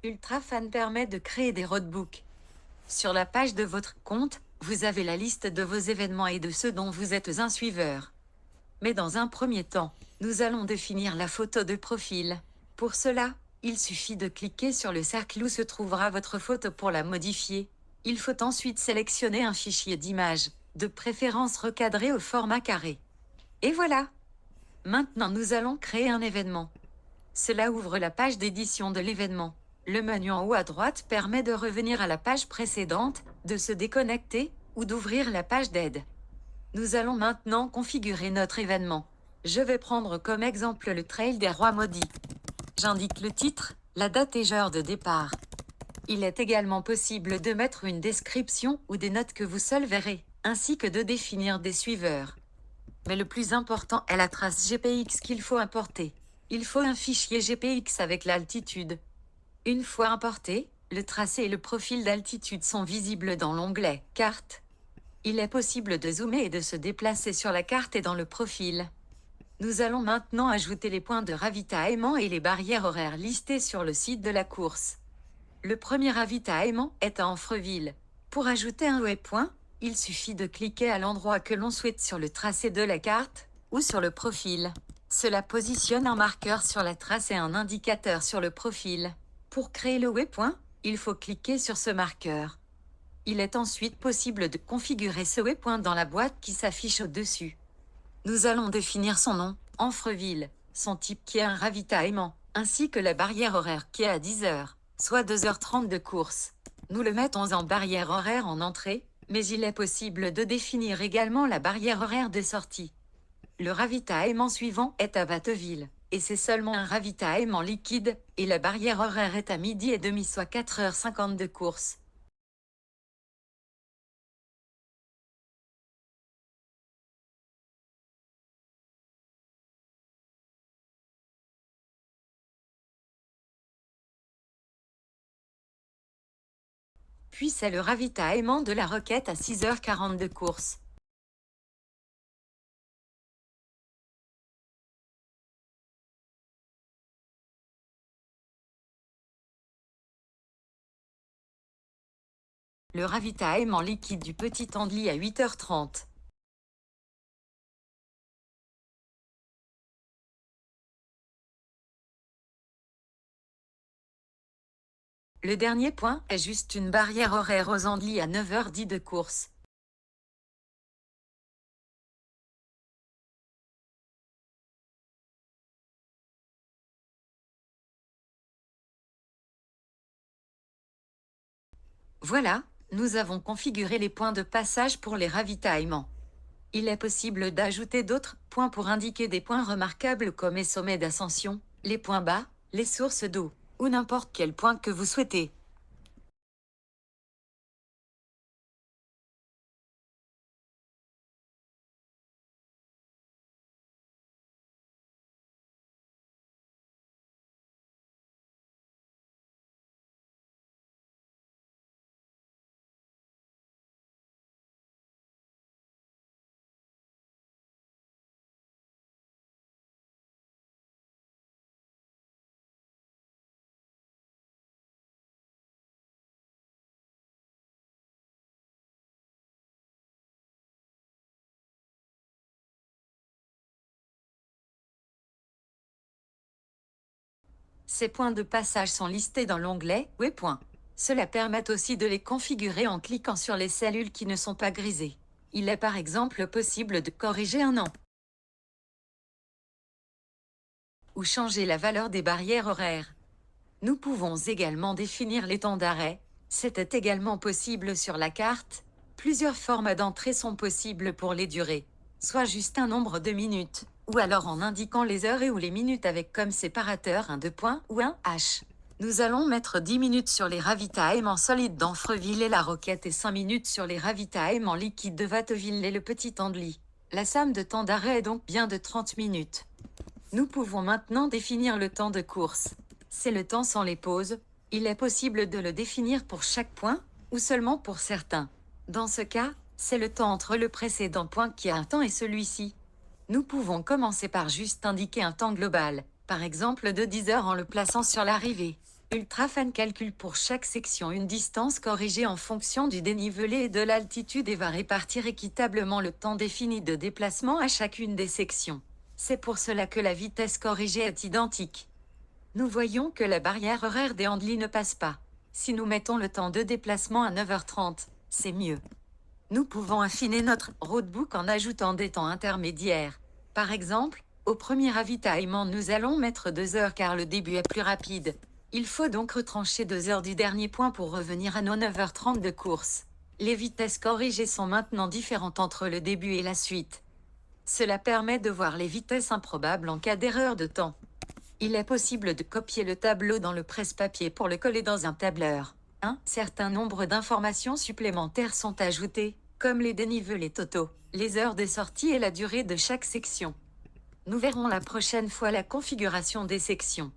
Ultrafan permet de créer des roadbooks. Sur la page de votre compte, vous avez la liste de vos événements et de ceux dont vous êtes un suiveur. Mais dans un premier temps, nous allons définir la photo de profil. Pour cela, il suffit de cliquer sur le cercle où se trouvera votre photo pour la modifier. Il faut ensuite sélectionner un fichier d'image, de préférence recadré au format carré. Et voilà! Maintenant nous allons créer un événement. Cela ouvre la page d'édition de l'événement. Le menu en haut à droite permet de revenir à la page précédente, de se déconnecter ou d'ouvrir la page d'aide. Nous allons maintenant configurer notre événement. Je vais prendre comme exemple le Trail des Rois Maudits. J'indique le titre, la date et l'heure de départ. Il est également possible de mettre une description ou des notes que vous seul verrez, ainsi que de définir des suiveurs. Mais le plus important est la trace GPX qu'il faut importer. Il faut un fichier GPX avec l'altitude. Une fois importé, le tracé et le profil d'altitude sont visibles dans l'onglet « Carte ». Il est possible de zoomer et de se déplacer sur la carte et dans le profil. Nous allons maintenant ajouter les points de ravitaillement et les barrières horaires listées sur le site de la course. Le premier ravitaillement est à Amfreville. Pour ajouter un waypoint, il suffit de cliquer à l'endroit que l'on souhaite sur le tracé de la carte ou sur le profil. Cela positionne un marqueur sur la trace et un indicateur sur le profil. Pour créer le waypoint, il faut cliquer sur ce marqueur. Il est ensuite possible de configurer ce waypoint dans la boîte qui s'affiche au-dessus. Nous allons définir son nom, Amfreville, son type qui est un ravitaillement, ainsi que la barrière horaire qui est à 10 heures, soit 2h30 de course. Nous le mettons en barrière horaire en entrée, mais il est possible de définir également la barrière horaire de sortie. Le ravitaillement suivant est à Batteville, et c'est seulement un ravitaillement liquide, et la barrière horaire est à 12h30 soit 4h50 de course. Puis c'est le ravitaillement de la Roquette à 6h40 de course. Le ravitaillement liquide du Petit Andely à 8h30. Le dernier point est juste une barrière horaire aux Andely à 9h10 de course. Voilà, nous avons configuré les points de passage pour les ravitaillements. Il est possible d'ajouter d'autres points pour indiquer des points remarquables comme les sommets d'ascension, les points bas, les sources d'eau, ou n'importe quel point que vous souhaitez. Ces points de passage sont listés dans l'onglet « Waypoints ». Cela permet aussi de les configurer en cliquant sur les cellules qui ne sont pas grisées. Il est par exemple possible de corriger un nom ou changer la valeur des barrières horaires. Nous pouvons également définir les temps d'arrêt. C'était également possible sur la carte. Plusieurs formes d'entrée sont possibles pour les durées, soit juste un nombre de minutes, ou alors en indiquant les heures et ou les minutes avec comme séparateur un 2 points ou un H. Nous allons mettre 10 minutes sur les ravitaillements solides d'Amfreville et la Roquette et 5 minutes sur les ravitaillements liquides de Watteville et le Petit Andely. La somme de temps d'arrêt est donc bien de 30 minutes. Nous pouvons maintenant définir le temps de course. C'est le temps sans les pauses. Il est possible de le définir pour chaque point, ou seulement pour certains. Dans ce cas, c'est le temps entre le précédent point qui a un temps et celui-ci. Nous pouvons commencer par juste indiquer un temps global, par exemple de 10 heures en le plaçant sur l'arrivée. Ultrafan calcule pour chaque section une distance corrigée en fonction du dénivelé et de l'altitude et va répartir équitablement le temps défini de déplacement à chacune des sections. C'est pour cela que la vitesse corrigée est identique. Nous voyons que la barrière horaire des Handley ne passe pas. Si nous mettons le temps de déplacement à 9h30, c'est mieux. Nous pouvons affiner notre roadbook en ajoutant des temps intermédiaires. Par exemple, au premier ravitaillement, nous allons mettre 2 heures car le début est plus rapide. Il faut donc retrancher 2 heures du dernier point pour revenir à nos 9h30 de course. Les vitesses corrigées sont maintenant différentes entre le début et la suite. Cela permet de voir les vitesses improbables en cas d'erreur de temps. Il est possible de copier le tableau dans le presse-papier pour le coller dans un tableur. Un certain nombre d'informations supplémentaires sont ajoutées, comme les dénivelés totaux, les heures de sortie et la durée de chaque section. Nous verrons la prochaine fois la configuration des sections.